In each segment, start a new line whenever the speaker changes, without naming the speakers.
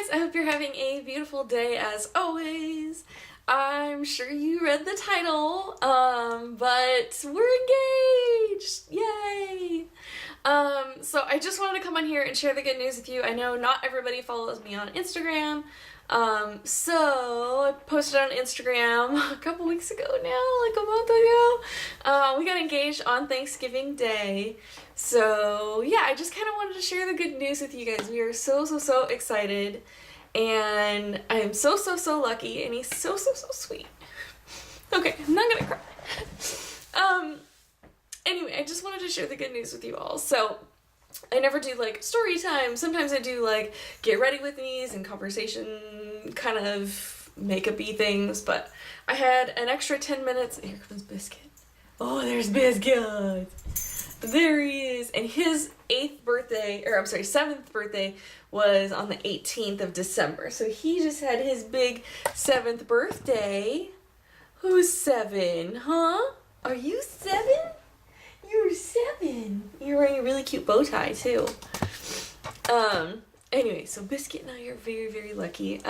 guys, I hope you're having a beautiful day as always. I'm sure you read the title, but we're engaged! Yay! So I just wanted to come on here and share the good news with you. I know not everybody follows me on Instagram, so I posted on Instagram a couple weeks ago now, like a month ago. We got engaged on Thanksgiving Day. So yeah, I just kind of wanted to share the good news with you guys. We are so excited, and I am so lucky, and he's so sweet. Okay, I'm not gonna cry. Anyway, I just wanted to share the good news with you all. So I never do like story time. Sometimes I do like get ready with me's and conversation kind of makeup-y things, but I had an extra 10 minutes. Here comes Biscuit. Oh, there's Biscuit. There he is. And his 7th birthday was on the 18th of December. So he just had his big 7th birthday. Who's 7, huh? Are you 7? You're 7. You're wearing a really cute bow tie too. Anyway, so Biscuit and I are very lucky.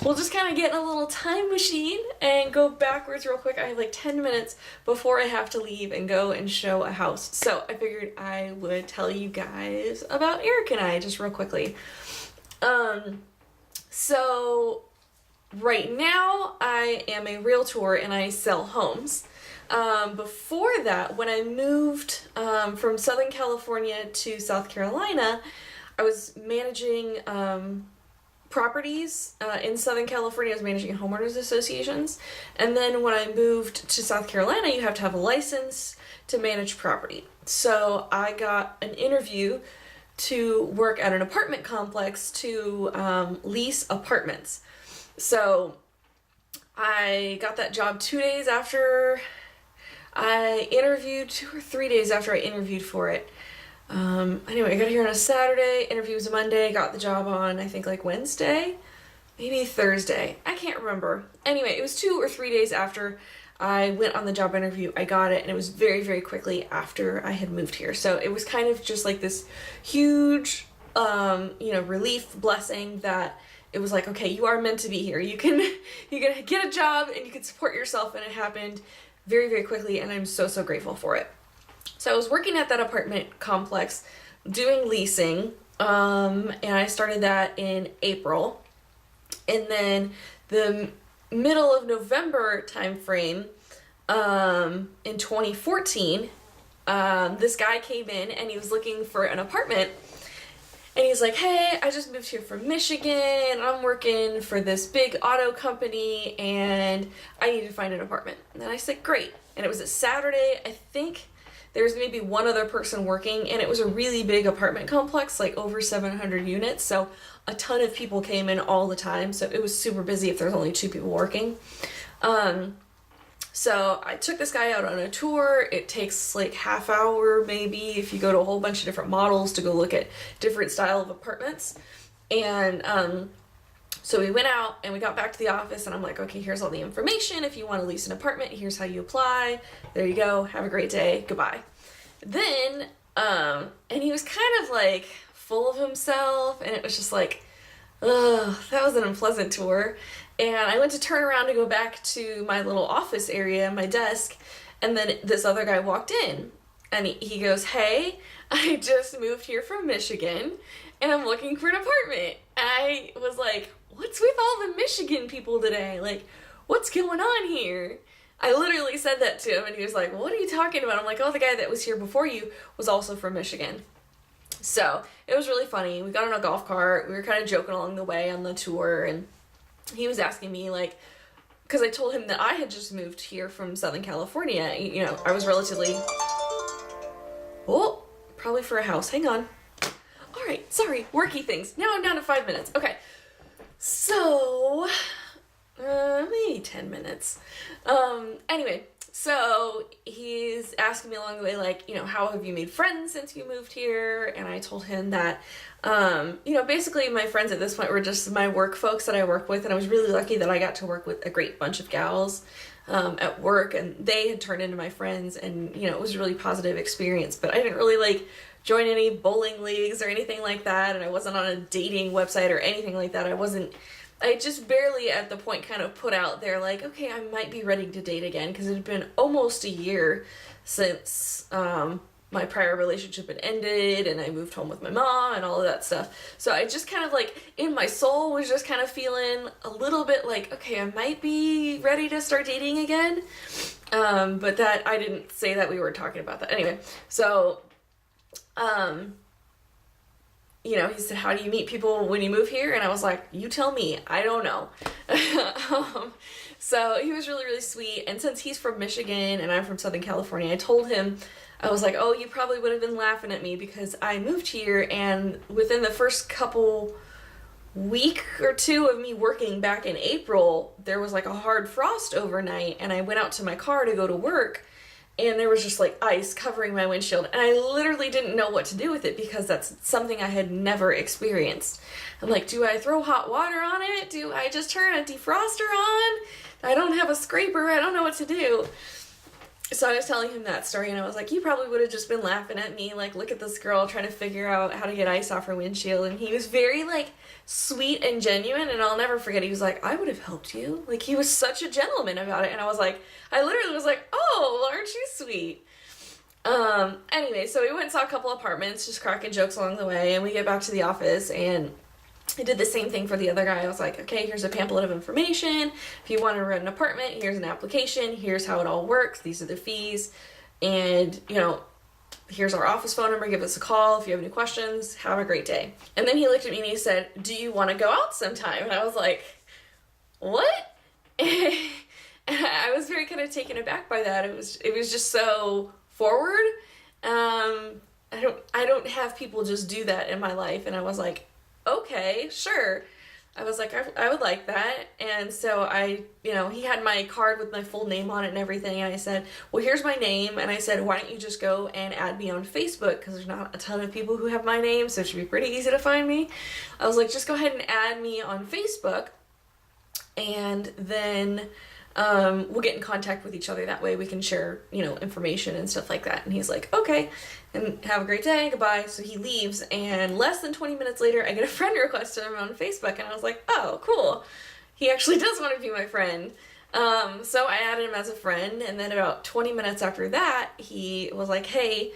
We'll just kind of get in a little time machine and go backwards real quick. I have like 10 minutes before I have to leave and go and show a house. So I figured I would tell you guys about Eric and I just real quickly. So right now I am a realtor and I sell homes. Before that, when I moved from Southern California to South Carolina, I was managing properties in Southern California. I was managing homeowners associations. And then when I moved to South Carolina, you have to have a license to manage property. So I got an interview to work at an apartment complex to lease apartments. So I got that job 2 days after I interviewed, 2 or 3 days after I interviewed for it. Anyway, I got here on a Saturday, interview was a Monday, got the job on, I think, like Wednesday, maybe Thursday. I can't remember. Anyway, it was 2 or 3 days after I went on the job interview, I got it, and it was very quickly after I had moved here. So it was kind of just like this huge, relief, blessing that it was like, okay, you are meant to be here. You can get a job and you can support yourself, and it happened very quickly, and I'm so grateful for it. So I was working at that apartment complex doing leasing, and I started that in April. And then the middle of November time frame, in 2014, this guy came in and he was looking for an apartment. And he's like, hey, I just moved here from Michigan. I'm working for this big auto company and I need to find an apartment. And I said, great. And it was a Saturday. I think there was maybe one other person working, and it was a really big apartment complex, like over 700 units. So a ton of people came in all the time. So it was super busy if there's only 2 people working. So I took this guy out on a tour. It takes like half hour maybe if you go to a whole bunch of different models to go look at different style of apartments. And so we went out and we got back to the office, and I'm like, okay, here's all the information. If you want to lease an apartment, here's how you apply. There you go. Have a great day. Goodbye. Then, and he was kind of like full of himself, and it was just like, ugh, that was an unpleasant tour. And I went to turn around to go back to my little office area, my desk, and then this other guy walked in, and he goes, hey, I just moved here from Michigan, and I'm looking for an apartment. And I was like, what's with all the Michigan people today? Like, what's going on here? I literally said that to him, and he was like, what are you talking about? I'm like, oh, the guy that was here before you was also from Michigan. So it was really funny. We got on a golf cart. We were kind of joking along the way on the tour, and he was asking me, like, because I told him that I had just moved here from Southern California. You know, I was relatively, probably for a house. Hang on. All right, sorry, worky things. Now I'm down to 5 minutes. Okay, so maybe 10 minutes. Anyway, so he's asking me along the way, like, how have you made friends since you moved here? And I told him that, basically my friends at this point were just my work folks that I work with, and I was really lucky that I got to work with a great bunch of gals at work, and they had turned into my friends, and, it was a really positive experience, but I didn't really, like, join any bowling leagues or anything like that, and I wasn't on a dating website or anything like that. I just barely at the point kind of put out there like, okay, I might be ready to date again, because it had been almost a year since my prior relationship had ended and I moved home with my mom and all of that stuff. So I just kind of like, in my soul, was just kind of feeling a little bit like, okay, I might be ready to start dating again. But that, I didn't say that we were talking about that. Anyway, so, you know, he said, how do you meet people when you move here? And I was like, you tell me, I don't know. So he was really, really sweet. And since he's from Michigan and I'm from Southern California, I told him, I was like, oh, you probably would have been laughing at me because I moved here, and within the first couple week or two of me working back in April, there was like a hard frost overnight, and I went out to my car to go to work, and there was just like ice covering my windshield, and I literally didn't know what to do with it because that's something I had never experienced. I'm like, do I throw hot water on it? Do I just turn a defroster on? I don't have a scraper. I don't know what to do. So I was telling him that story, and I was like, you probably would have just been laughing at me, like, look at this girl trying to figure out how to get ice off her windshield. And he was very, like, sweet and genuine, and I'll never forget, he was like, I would have helped you. Like, he was such a gentleman about it, and I literally was like, oh, aren't you sweet? Anyway, so we went and saw a couple apartments, just cracking jokes along the way, and we get back to the office, and I did the same thing for the other guy. I was like, okay, here's a pamphlet of information. If you want to rent an apartment, here's an application. Here's how it all works. These are the fees. And, you know, here's our office phone number. Give us a call if you have any questions. Have a great day. And then he looked at me and he said, do you want to go out sometime? And I was like, what? And I was very kind of taken aback by that. It was just so forward. I don't have people just do that in my life. And I was like, okay, sure. I was like, I would like that. And so he had my card with my full name on it and everything. And I said, well, here's my name. And I said, why don't you just go and add me on Facebook? Because there's not a ton of people who have my name, so it should be pretty easy to find me. I was like, just go ahead and add me on Facebook. And then we'll get in contact with each other. That way we can share, information and stuff like that. And he's like, okay, and have a great day, goodbye. So he leaves, and less than 20 minutes later, I get a friend request from him on Facebook, and I was like, oh, cool. He actually does want to be my friend. So I added him as a friend, and then about 20 minutes after that, he was like, hey,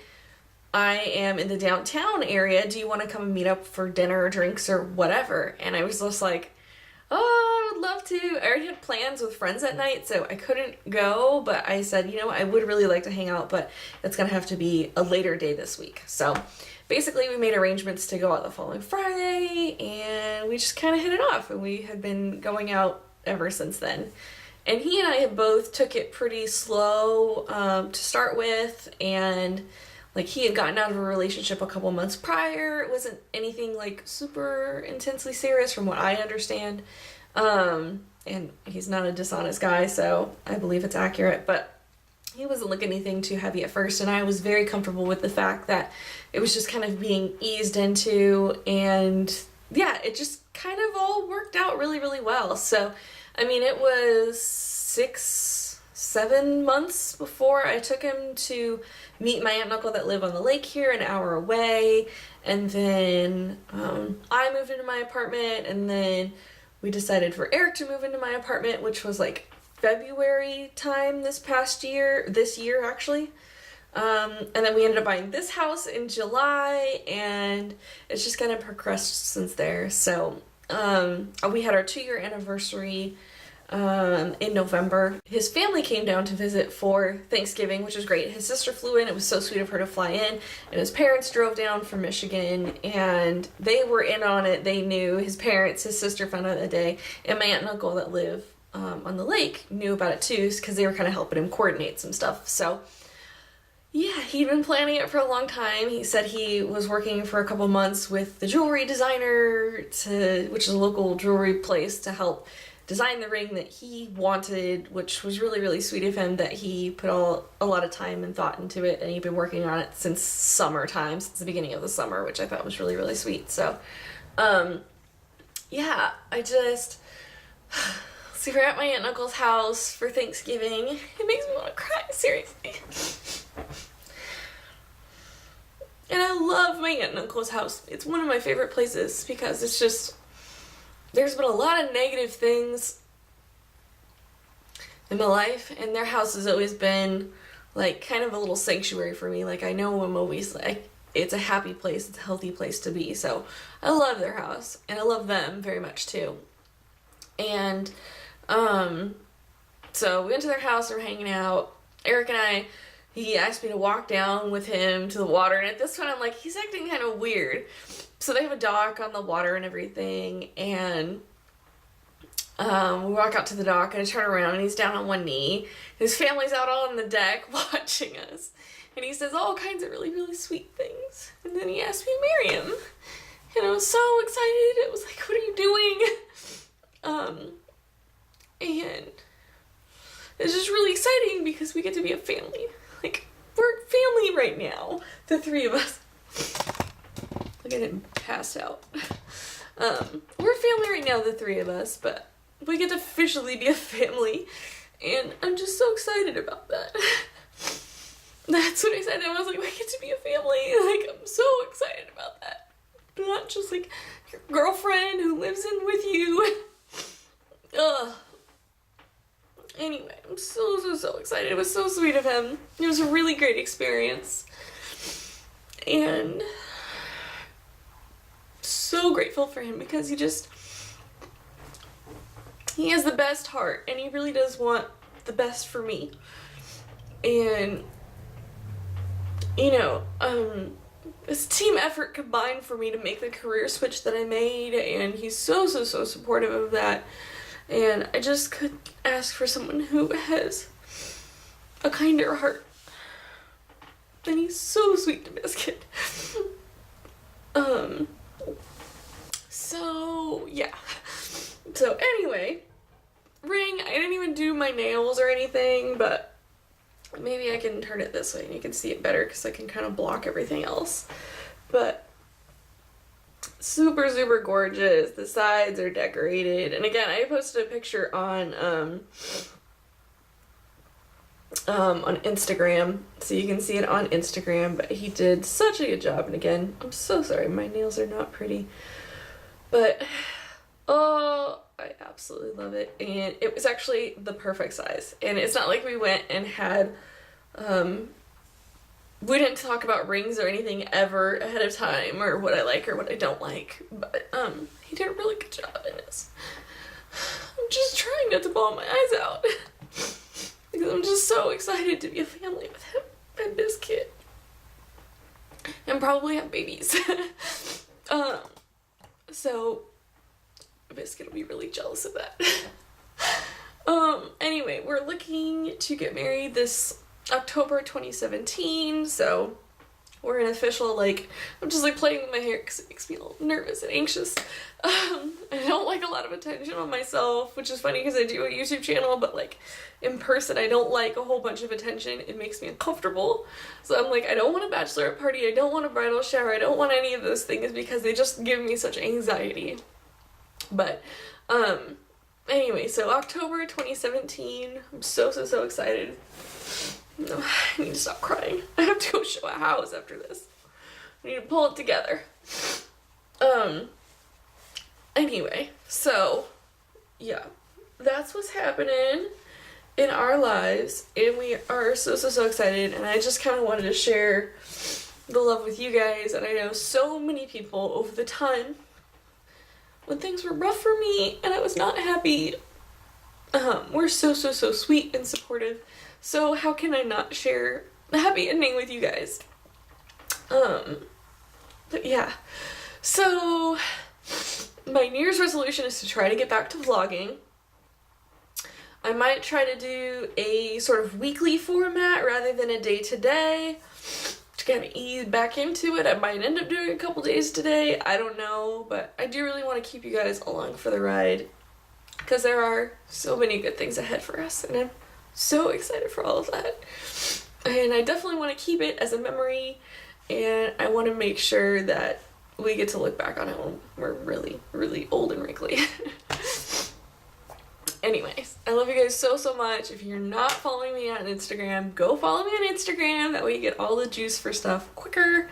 I am in the downtown area. Do you want to come and meet up for dinner or drinks or whatever? And I was just like, oh, I would love to. I already had plans with friends that night, so I couldn't go, but I said, I would really like to hang out, but it's going to have to be a later day this week. So basically we made arrangements to go out the following Friday, and we just kind of hit it off, and we had been going out ever since then. And he and I had both took it pretty slow to start with, and like he had gotten out of a relationship a couple months prior. It wasn't anything like super intensely serious from what I understand. And he's not a dishonest guy, so I believe it's accurate, but he wasn't looking anything too heavy at first. And I was very comfortable with the fact that it was just kind of being eased into, and yeah, it just kind of all worked out really, really well. So, I mean, it was 6-7 months before I took him to meet my aunt and uncle that live on the lake here, an hour away, and then I moved into my apartment, and then we decided for Eric to move into my apartment, which was like February time this year actually. And then we ended up buying this house in July, and it's just kind of progressed since there. So we had our 2-year anniversary in November. His family came down to visit for Thanksgiving, which was great. His sister flew in. It was so sweet of her to fly in, and his parents drove down from Michigan, and they were in on it. They knew. His parents, his sister found out that day, and my aunt and uncle that live on the lake knew about it too, because they were kind of helping him coordinate some stuff. So yeah, he'd been planning it for a long time. He said he was working for a couple months with the jewelry designer, which is a local jewelry place, to help design the ring that he wanted, which was really, really sweet of him, that he put a lot of time and thought into it, and he'd been working on it since summertime, since the beginning of the summer, which I thought was really, really sweet. So, yeah, so we're at my aunt and uncle's house for Thanksgiving. It makes me want to cry, seriously. And I love my aunt and uncle's house. It's one of my favorite places because it's just, there's been a lot of negative things in my life, and their house has always been like kind of a little sanctuary for me. Like, I know I'm always like, it's a happy place, it's a healthy place to be. So I love their house, and I love them very much too. And so we went to their house, we're hanging out. Eric and I, he asked me to walk down with him to the water, and at this point I'm like, he's acting kind of weird. So they have a dock on the water and everything, and we walk out to the dock, and I turn around, and he's down on one knee. His family's out on the deck watching us, and he says all kinds of really, really sweet things. And then he asked me to marry him, and I was so excited. It was like, what are you doing? And it's just really exciting because we get to be a family. Like, we're family right now, the three of us. Like, I didn't pass out. We're family right now, the three of us, but we get to officially be a family, and I'm just so excited about that. That's what I said. I was like, we get to be a family. Like, I'm so excited about that. Not just like your girlfriend who lives in with you. Ugh. Anyway, I'm so excited. It was so sweet of him. It was a really great experience. And so grateful for him because he has the best heart, and he really does want the best for me. And, you know, it's team effort combined for me to make the career switch that I made, and he's so supportive of that. And I just could ask for someone who has a kinder heart. And he's so sweet to Biscuit. So, yeah. So, anyway, ring. I didn't even do my nails or anything, but maybe I can turn it this way and you can see it better because I can kind of block everything else. But super gorgeous. The sides are decorated. And again, I posted a picture on Instagram, so you can see it on Instagram, but he did such a good job. And again, I'm so sorry, my nails are not pretty, but oh, I absolutely love it. And it was actually the perfect size. And it's not like we went and had we didn't talk about rings or anything ever ahead of time, or what I like or what I don't like, but he did a really good job in this. I'm just trying not to bawl my eyes out because I'm just so excited to be a family with him and Biscuit and probably have babies. So Biscuit will be really jealous of that. Anyway, we're looking to get married this October 2017, so we're an official, like, I'm just like playing with my hair because it makes me a little nervous and anxious. I don't like a lot of attention on myself, which is funny because I do a YouTube channel, but like in person I don't like a whole bunch of attention. It makes me uncomfortable. So I'm like, I don't want a bachelorette party, I don't want a bridal shower, I don't want any of those things because they just give me such anxiety. But anyway, so October 2017, I'm so excited. No, I need to stop crying. I have to go show a house after this. I need to pull it together. Anyway, so, yeah. That's what's happening in our lives, and we are so excited, and I just kind of wanted to share the love with you guys, and I know so many people over the time when things were rough for me, and I was not happy, were so sweet and supportive. So how can I not share the happy ending with you guys? But yeah. So my New Year's resolution is to try to get back to vlogging. I might try to do a sort of weekly format rather than a day-to-day to kind of ease back into it. I might end up doing a couple days today. I don't know, but I do really want to keep you guys along for the ride because there are so many good things ahead for us, and I'm so excited for all of that. And I definitely want to keep it as a memory, and I want to make sure that we get to look back on it when we're really old and wrinkly. Anyways, I love you guys so much. If you're not following me on Instagram, go follow me on Instagram. That way you get all the juice for stuff quicker.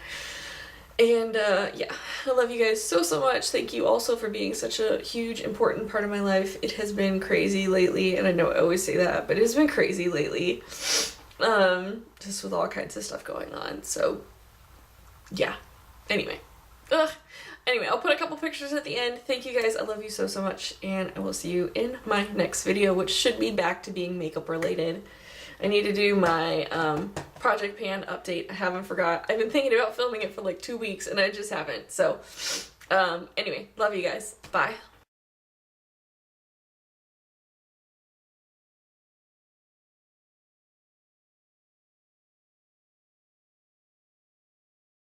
And yeah, I love you guys so, so much. Thank you also for being such a huge, important part of my life. It has been crazy lately, and I know I always say that, but it's been crazy lately. Just with all kinds of stuff going on. So, yeah. Anyway. Anyway, I'll put a couple pictures at the end. Thank you guys. I love you so, so much. And I will see you in my next video, which should be back to being makeup related. I need to do my Project Pan update. I haven't forgot. I've been thinking about filming it for like 2 weeks and I just haven't. So anyway, love you guys. Bye.